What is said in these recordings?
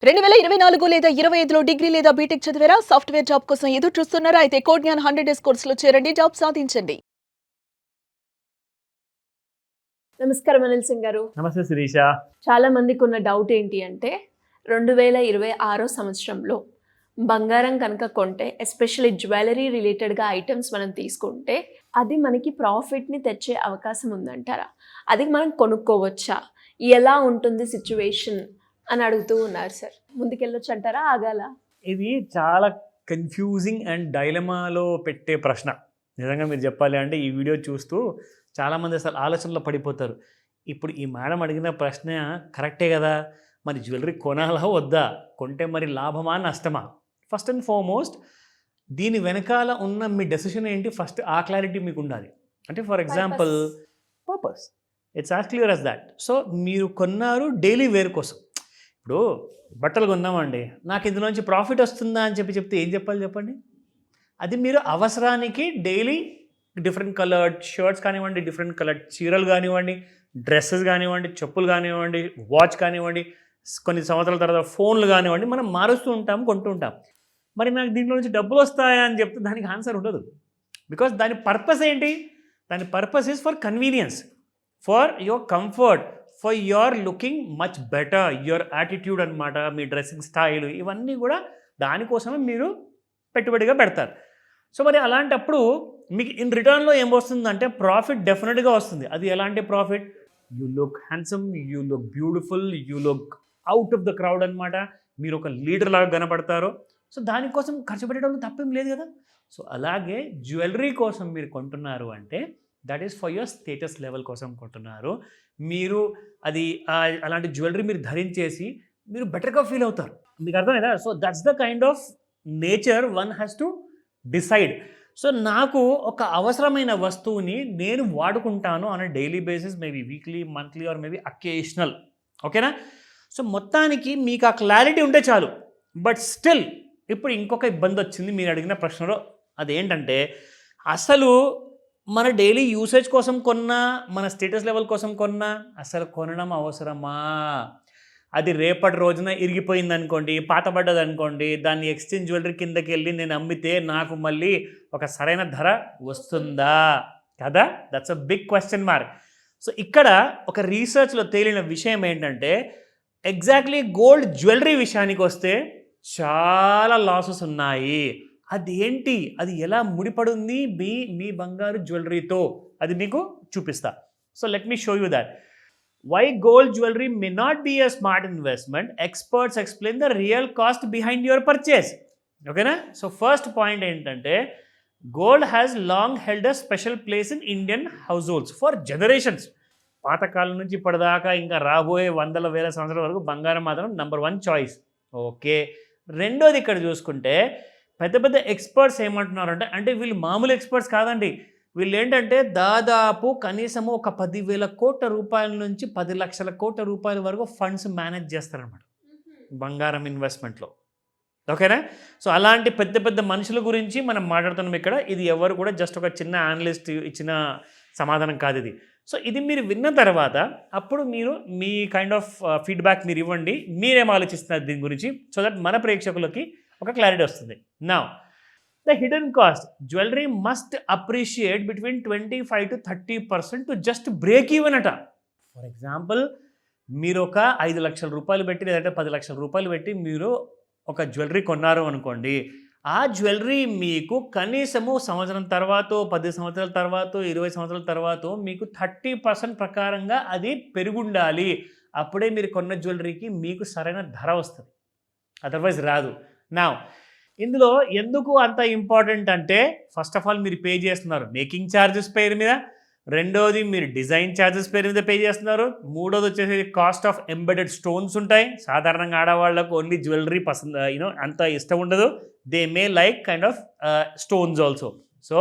2024 లేదా 25లో డిగ్రీ లేదా బీటెక్ చదివారా? సాఫ్ట్‌వేర్ జాబ్ కోసం ఎదురు చూస్తున్నారా? అయితే కోడ్ జ్ఞాన్ 100 డేస్ కోర్సులో చేరండి. జాబ్ సాధించండి. నమస్కారం అనిల్ సింగ్ గారు. నమస్తే శిరీష. చాలా మందికి ఉన్న డౌట్ ఏంటి అంటే 2026 సంవత్సరంలో బంగారం కనుక కొంటే ఎస్పెషల్లీ జ్యువెలరీ రిలేటెడ్‌గా ఐటెమ్స్ మనం తీసుకుంటే అది మనకి ప్రాఫిట్‌ని తెచ్చే అవకాశం ఉందంటారా? అది మనం కొనుక్కోవచ్చా? ఎలా ఉంటుంది సిట్యుయేషన్ అని అడుగుతూ ఉన్నారు సార్. ముందుకెళ్ళొచ్చు అంటారా? ఆగాల? ఇది చాలా కన్ఫ్యూజింగ్ అండ్ డైలమాలో పెట్టే ప్రశ్న. నిజంగా మీరు చెప్పాలి అంటే ఈ వీడియో చూస్తూ చాలామంది అసలు ఆలోచనలో పడిపోతారు. ఇప్పుడు ఈ మేడం అడిగిన ప్రశ్న కరెక్టే కదా, మరి జ్యువెలరీ కొనాలా వద్దా, కొంటే మరి లాభమా నష్టమా? ఫస్ట్ అండ్ ఫార్మోస్ట్ దీని వెనకాల ఉన్న మీ డెసిషన్ ఏంటి, ఫస్ట్ ఆ క్లారిటీ మీకు ఉండాలి. అంటే for example purpose, it's as clear as that. So మీరు కొన్నారు డైలీ వేర్ కోసం. ఇప్పుడు బట్టలు కొన్నామండి, నాకు ఇందులోంచి ప్రాఫిట్ వస్తుందా అని చెప్తే ఏం చెప్పాలి చెప్పండి? అది మీరు అవసరానికి డైలీ డిఫరెంట్ కలర్డ్ షర్ట్స్ కానివ్వండి, డిఫరెంట్ కలర్డ్ చీరలు కానివ్వండి, డ్రెస్సెస్ కానివ్వండి, చెప్పులు కానివ్వండి, వాచ్ కానివ్వండి, కొన్ని సంవత్సరాల తర్వాత ఫోన్లు కానివ్వండి, మనం మారుస్తూ ఉంటాం, కొంటూ ఉంటాం. మరి నాకు దీంట్లో నుంచి డబ్బులు వస్తాయా అని చెప్తే దానికి ఆన్సర్ ఉండదు. బికాస్ దాని పర్పస్ ఏంటి? దాని purpose is for convenience, for your comfort, for your looking much better, your attitude అనమాట, మీ డ్రెస్సింగ్ స్టైల్, ఇవన్నీ కూడా దానికోసమే మీరు పెట్టుబడిగా పెడతారు. సో మరి అలాంటప్పుడు మీకు ఇన్ రిటర్న్లో ఏం వస్తుందంటే ప్రాఫిట్ డెఫినెట్గా వస్తుంది. అది ఎలాంటి profit? You look handsome, you look beautiful, you look out of the crowd అనమాట. మీరు ఒక లీడర్ లాగా కనపడతారు. సో దానికోసం ఖర్చు పెట్టడం తప్పేం లేదు కదా. సో అలాగే జ్యువెలరీ కోసం మీరు కొంటున్నారు అంటే that is for your status level కోసం కొంటున్నారు. మీరు అది అలాంటి జ్యువెలరీ మీరు ధరించేసి మీరు బెటర్గా ఫీల్ అవుతారు. మీకు అర్థమైందా? So that's the kind of nature one has to decide. So నాకు ఒక అవసరమైన వస్తువుని నేను వాడుకుంటాను on daily basis, maybe weekly, monthly or maybe occasional. ఓకేనా? సో మొత్తానికి మీకు ఆ క్లారిటీ ఉంటే చాలు. బట్ స్టిల్ ఇప్పుడు ఇంకొక ఇబ్బంది వచ్చింది మీరు అడిగిన ప్రశ్నలో. అదేంటంటే అసలు మన డైలీ యూసేజ్ కోసం కొన్నా, మన స్టేటస్ లెవెల్ కోసం కొన్నా అసలు కొనడం అవసరమా? అది రేపటి రోజున ఇరిగిపోయింది అనుకోండి, పాతబడ్డది అనుకోండి, దాన్ని ఎక్స్చేంజ్ జ్యువెలరీ కిందకి వెళ్ళి నేను అమ్మితే నాకు మళ్ళీ ఒక సరైన ధర వస్తుందా కదా? That's a big question mark. So ఇక్కడ ఒక రీసెర్చ్లో తేలిన విషయం ఏంటంటే ఎగ్జాక్ట్లీ గోల్డ్ జ్యువెలరీ విషయానికి వస్తే చాలా లాసెస్ ఉన్నాయి. అదేంటి, అది ఎలా ముడిపడుంది మీ బంగారు జ్యువెలరీతో, అది మీకు చూపిస్తా. So let me show you that. Why gold jewelry may not be a smart investment? Experts explain the real cost behind your purchase. Okay na? So first point ఏంటంటే gold has long held a special place in Indian households for generations. పాతకాలం నుంచి ఇప్పటిదాకా ఇంకా రాబోయే వందల వేల సంవత్సరాల వరకు బంగారం మాత్రం నెంబర్ 1 చాయిస్. ఓకే, రెండోది ఇక్కడ చూసుకుంటే పెద్ద పెద్ద ఎక్స్పర్ట్స్ ఏమంటున్నారంటే, అంటే వీళ్ళు మామూలు ఎక్స్పర్ట్స్ కాదండి, వీళ్ళు ఏంటంటే దాదాపు కనీసము ఒక 10,000 కోట్ల రూపాయల నుంచి 10 లక్షల కోట్ల రూపాయల వరకు ఫండ్స్ మేనేజ్ చేస్తారనమాట బంగారం ఇన్వెస్ట్మెంట్లో. ఓకేనా? సో అలాంటి పెద్ద పెద్ద మనుషుల గురించి మనం మాట్లాడుతున్నాం ఇక్కడ. ఇది ఎవరు కూడా జస్ట్ ఒక చిన్న అనలిస్ట్ ఇచ్చిన సమాధానం కాదు ఇది. సో ఇది మీరు విన్న తర్వాత అప్పుడు మీరు మీ కైండ్ ఆఫ్ ఫీడ్బ్యాక్ మీరు ఇవ్వండి, మీరేం ఆలోచిస్తున్నారు దీని గురించి, సో దట్ మన ప్రేక్షకులకి ఒక క్లారిటీ వస్తుంది. Now the hidden cost, jewelry must appreciate between 25 to 30% to just break even అట. ఫర్ ఎగ్జాంపుల్ మీరు ఒక 5 లక్షల రూపాయలు పెట్టి లేదంటే 10 లక్షల రూపాయలు పెట్టి మీరు ఒక జ్యువెలరీ కొన్నారు అనుకోండి, ఆ జ్యువెలరీ మీకు కనీసము సంవత్సరం తర్వాత, 10 సంవత్సరాల తర్వాత, 20 సంవత్సరాల తర్వాత మీకు 30% ప్రకారంగా అది పెరుగుండాలి. అప్పుడే మీరు కొన్న జ్యువెలరీకి మీకు సరైన ధర వస్తుంది, అదర్వైజ్ రాదు. నా ఇందులో ఎందుకు అంత ఇంపార్టెంట్ అంటే ఫస్ట్ ఆఫ్ ఆల్ మీరు పే చేస్తున్నారు మేకింగ్ ఛార్జెస్ పేరు మీద, రెండోది మీరు డిజైన్ ఛార్జెస్ పేరు మీద పే చేస్తున్నారు, మూడోది వచ్చేసి కాస్ట్ ఆఫ్ ఎంబెడెడ్ స్టోన్స్ ఉంటాయి. సాధారణంగా ఆడవాళ్ళకు ఓన్లీ జ్యువెలరీ అంత ఇష్టం ఉండదు, they may like kind of stones also. So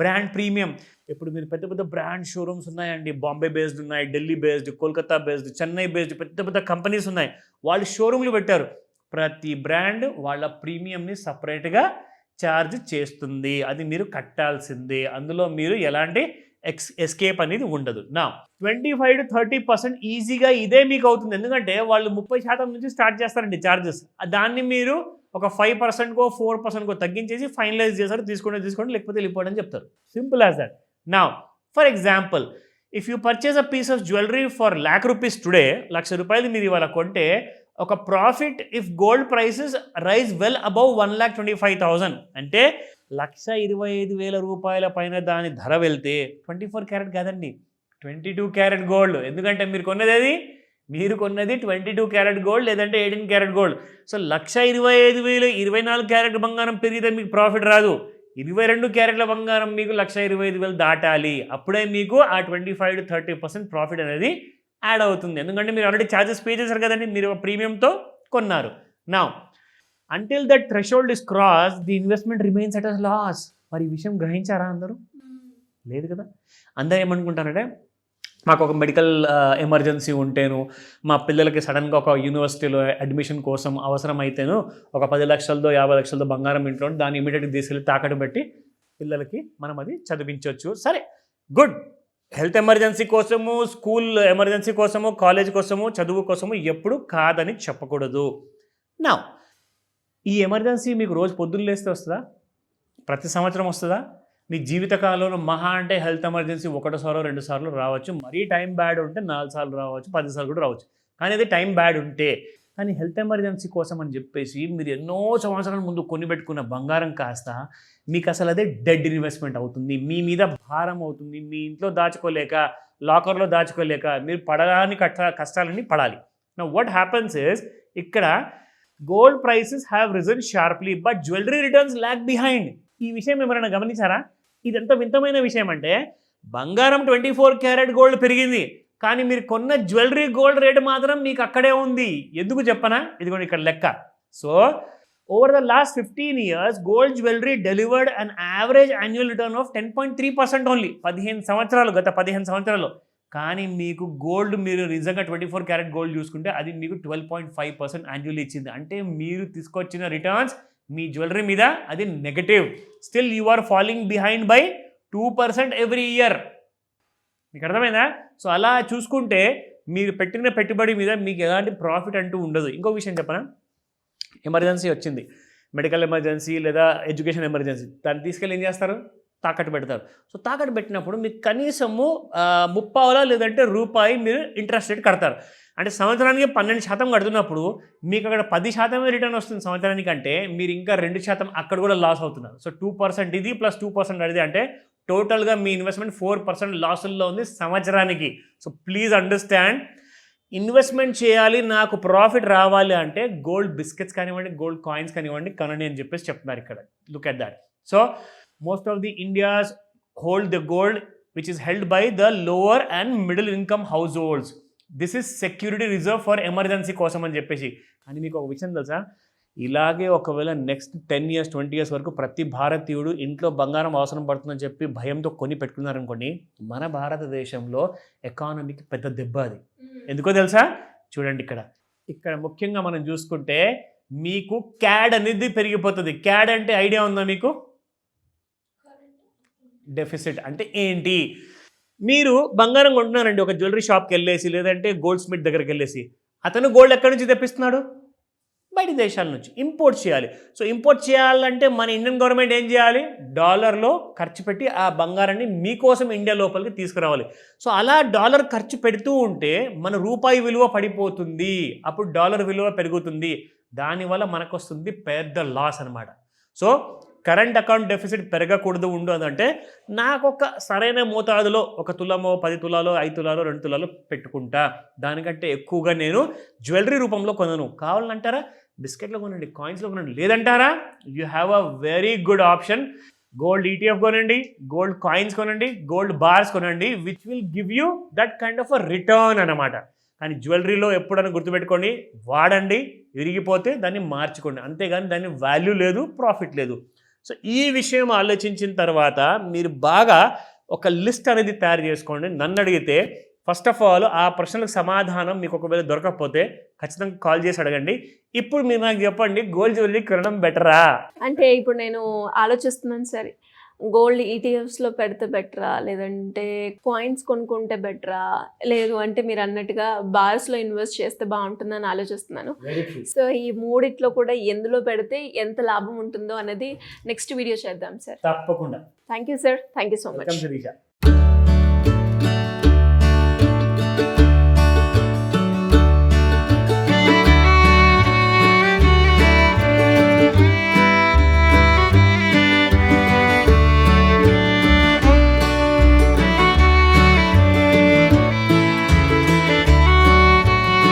brand premium, ఇప్పుడు మీరు పెద్ద పెద్ద బ్రాండ్ షోరూమ్స్ ఉన్నాయండి, బాంబే బేస్డ్ ఉన్నాయి, Delhi based, Kolkata based, Chennai based, పెద్ద పెద్ద కంపెనీస్ ఉన్నాయి. వాళ్ళు షోరూమ్లు పెట్టారు, ప్రతి బ్రాండ్ వాళ్ళ ప్రీమియంని సపరేట్గా ఛార్జ్ చేస్తుంది, అది మీరు కట్టాల్సిందే. అందులో మీరు ఎలాంటి ఎస్కేప్ అనేది ఉండదు. నా 25-30% ఈజీగా ఇదే మీకు అవుతుంది. ఎందుకంటే వాళ్ళు 30% నుంచి స్టార్ట్ చేస్తారండి ఛార్జెస్. దాన్ని మీరు ఒక 5%కో 4%కో తగ్గించేసి ఫైనలైజ్ చేస్తారు. తీసుకోండి లేకపోతే వెళ్ళిపోండి అని చెప్తారు. Simple as that. నా for example, if you purchase a piece of jewellery for ₹1,00,000 today, ₹1,00,000 మీరు ఇవాళ కొంటే ఒక profit if gold prices rise well above 1,25,000 అంటే ₹1,25,000 పైన దాని ధర వెళ్తే 24 క్యారెట్ కాదండి, 22 క్యారెట్ గోల్డ్. ఎందుకంటే మీరు కొన్నది 22 క్యారెట్ గోల్డ్ లేదంటే 18 క్యారెట్ గోల్డ్. సో 1,25,000 24 క్యారెట్ బంగారం పెరిగితే మీకు ప్రాఫిట్ రాదు. 22 క్యారెట్ల బంగారం మీకు 1,25,000 దాటాలి. అప్పుడే మీకు ఆ 25-30% ప్రాఫిట్ అనేది యాడ్ అవుతుంది. ఎందుకంటే మీరు ఆల్రెడీ ఛార్జెస్ పే చేశారు కదండి, మీరు ప్రీమియంతో కొన్నారు. నా until that threshold is cross the investment remains at a loss. మరి ఈ విషయం గ్రహించారా అందరూ? లేదు కదా. అందరూ ఏమనుకుంటారంటే మాకు ఒక మెడికల్ ఎమర్జెన్సీ ఉంటేను, మా పిల్లలకి సడన్గా ఒక యూనివర్సిటీలో అడ్మిషన్ కోసం అవసరమైతేను ఒక 10 లక్షలతో 50 లక్షలతో బంగారం ఇంట్లో దాన్ని ఇమీడియట్గా తీసుకెళ్ళి తాకట్టు పెట్టి పిల్లలకి మనం అది చదివించవచ్చు. సరే, గుడ్. హెల్త్ ఎమర్జెన్సీ కోసము, స్కూల్ ఎమర్జెన్సీ కోసము, కాలేజ్ కోసము, చదువు కోసము ఎప్పుడు కాదని చెప్పకూడదు. నా ఈ ఎమర్జెన్సీ మీకు రోజు పొద్దున్న లేస్తే వస్తుందా? ప్రతి సంవత్సరం వస్తుందా? మీ జీవితకాలంలో మహా అంటే హెల్త్ ఎమర్జెన్సీ 1 సార్లు 2 సార్లు రావచ్చు. మరీ టైం బ్యాడ్ ఉంటే 4 సార్లు రావచ్చు, 10 సార్లు కూడా రావచ్చు. కానీ అది టైం బ్యాడ్ ఉంటే. కానీ హెల్త్ ఎమర్జెన్సీ కోసం అని చెప్పేసి మీరు ఎన్నో సంవత్సరాల ముందు కొనిపెట్టుకున్న బంగారం కాస్త మీకు అసలు అదే డెడ్ ఇన్వెస్ట్మెంట్ అవుతుంది. మీ మీద భారం అవుతుంది. మీ ఇంట్లో దాచుకోలేక, లాకర్లో దాచుకోలేక మీరు పడడానికి కష్టాలన్నీ పడాలి. నా వాట్ హ్యాపన్స్ ఇస్, ఇక్కడ gold prices have risen sharply but jewellery returns lag behind. ఈ విషయం ఎవరైనా గమనించారా? ఇది ఎంత వింతమైన విషయం అంటే బంగారం 24 క్యారెట్ గోల్డ్ పెరిగింది, కానీ మీరు కొన్న జ్యువెలరీ గోల్డ్ రేటు మాత్రం మీకు అక్కడే ఉంది. ఎందుకు చెప్పనా? ఇదిగోండి ఇక్కడ లెక్క. So over the last 15 years gold jewellery delivered an average annual return of 10.3% only. 15 సంవత్సరాలు, గత 15 సంవత్సరాలు. కానీ మీకు గోల్డ్, మీరు నిజంగా 24 క్యారెట్ గోల్డ్ చూసుకుంటే అది మీకు 12.5% యాన్యువల్ ఇచ్చింది. అంటే మీరు తీసుకొచ్చిన రిటర్న్స్ మీ జ్యువెలరీ మీద అది negative. Still you are following behind by 2% every year. మీకు అర్థమైందా? సో అలా చూసుకుంటే మీరు పెట్టిన పెట్టుబడి మీద మీకు ఎలాంటి ప్రాఫిట్ అంటూ ఉండదు. ఇంకో విషయం చెప్పనా? ఎమర్జెన్సీ వచ్చింది, మెడికల్ ఎమర్జెన్సీ లేదా ఎడ్యుకేషన్ ఎమర్జెన్సీ, దాన్ని తీసుకెళ్ళి ఏం చేస్తారు? తాకట్టు పెడతారు. సో తాకట్టు పెట్టినప్పుడు మీకు కనీసము 30 లేదంటే రూపాయి మీరు ఇంట్రెస్ట్ రేట్ కడతారు. అంటే సంవత్సరానికి 12% కడుతున్నప్పుడు మీకు అక్కడ 10% రిటర్న్ వస్తుంది సంవత్సరానికి. అంటే మీరు ఇంకా 2% అక్కడ కూడా లాస్ అవుతున్నారు. సో 2% ఇది ప్లస్ 2% అది, అంటే టోటల్గా మీ ఇన్వెస్ట్మెంట్ 4% లాసుల్లో ఉంది సంవత్సరానికి. సో ప్లీజ్ అండర్స్టాండ్, ఇన్వెస్ట్మెంట్ చేయాలి, నాకు ప్రాఫిట్ రావాలి అంటే గోల్డ్ బిస్కెట్స్ కానివ్వండి, గోల్డ్ కాయిన్స్ కానివ్వండి కొనండి అని చెప్పేసి చెప్తున్నారు ఇక్కడ. Look at that. So most of the India's hold the gold which is held by the lower and middle income house holds. This is security reserve for emergency కోసం అని చెప్పేసి. అని మీకు ఒక విషయం తెలుసా? ఇలాగే ఒకవేళ నెక్స్ట్ 10 years 20 years వరకు ప్రతి భారతీయుడు ఇంట్లో బంగారం అవసరం పడుతుందని చెప్పి భయంతో కొని పెట్టుకున్నారనుకోండి, మన భారతదేశంలో ఎకానమీకి పెద్ద దెబ్బ అది. ఎందుకో తెలుసా? చూడండి ఇక్కడ ముఖ్యంగా మనం చూసుకుంటే మీకు క్యాడ్ అనేది పెరిగిపోతుంది. క్యాడ్ అంటే ఐడియా ఉందా మీకు? డెఫిసిట్ అంటే ఏంటి? మీరు బంగారం కొంటున్నారండి ఒక జ్యువెలరీ షాప్కి వెళ్ళేసి, లేదంటే గోల్డ్ స్మిత్ దగ్గరికి వెళ్ళేసి, అతను గోల్డ్ ఎక్కడి నుంచి తెప్పిస్తున్నాడు? బయట దేశాల నుంచి ఇంపోర్ట్ చేయాలి. సో ఇంపోర్ట్ చేయాలంటే మన ఇండియన్ గవర్నమెంట్ ఏం చేయాలి? డాలర్లో ఖర్చు పెట్టి ఆ బంగారాన్ని మీకోసం ఇండియా లోపలికి తీసుకురావాలి. సో అలా డాలర్ ఖర్చు పెడుతూ ఉంటే మన రూపాయి విలువ పడిపోతుంది, అప్పుడు డాలర్ విలువ పెరుగుతుంది. దానివల్ల మనకు వస్తుంది పెద్ద లాస్ అనమాట. సో కరెంట్ అకౌంట్ డెఫిసిట్ పెరగకూడదు ఉండదంటే నాకు ఒక సరైన మోతాదులో 1 తులమో 10 తులాలో 5 తులాలో 2 తులాలో పెట్టుకుంటా. దానికంటే ఎక్కువగా నేను జ్యువెలరీ రూపంలో కొనను. కావాలంటారా బిస్కెట్లో కొనండి, కాయిన్స్లో కొనండి. లేదంటారా you have a very good option. Gold ETF కొనండి, గోల్డ్ కాయిన్స్ కొనండి, గోల్డ్ బార్స్ కొనండి, which will give you that kind of a return అనమాట. కానీ జ్యువెలరీలో ఎప్పుడైనా గుర్తుపెట్టుకోండి, వాడండి, విరిగిపోతే దాన్ని మార్చుకోండి, అంతేగాని దాన్ని వాల్యూ లేదు, ప్రాఫిట్ లేదు. సో ఈ విషయం ఆలోచించిన తర్వాత మీరు బాగా ఒక లిస్ట్ అనేది తయారు చేసుకోండి. నన్ను అడిగితే ఫస్ట్ ఆఫ్ ఆల్ ఆ ప్రశ్నలకు సమాధానం మీకు ఒకవేళ దొరకకపోతే ఖచ్చితంగా కాల్ చేసి అడగండి. ఇప్పుడు మీరు నాకు చెప్పండి, గోల్డ్ జ్యువెలరీ కొనడం బెటరా? అంటే ఇప్పుడు నేను ఆలోచిస్తున్నాను సరే, గోల్డ్ ఈటీఎఫ్స్లో పెడితే బెటరా, లేదంటే కాయిన్స్ కొనుక్కుంటే బెటరా, లేదు అంటే మీరు అన్నట్టుగా బార్స్లో ఇన్వెస్ట్ చేస్తే బాగుంటుందని ఆలోచిస్తున్నాను. సో ఈ మూడిట్లో కూడా ఎందులో పెడితే ఎంత లాభం ఉంటుందో అనేది నెక్స్ట్ వీడియో చేద్దాం సార్. తప్పకుండా. Thank you sir, thank you so much. Welcome Sirisha.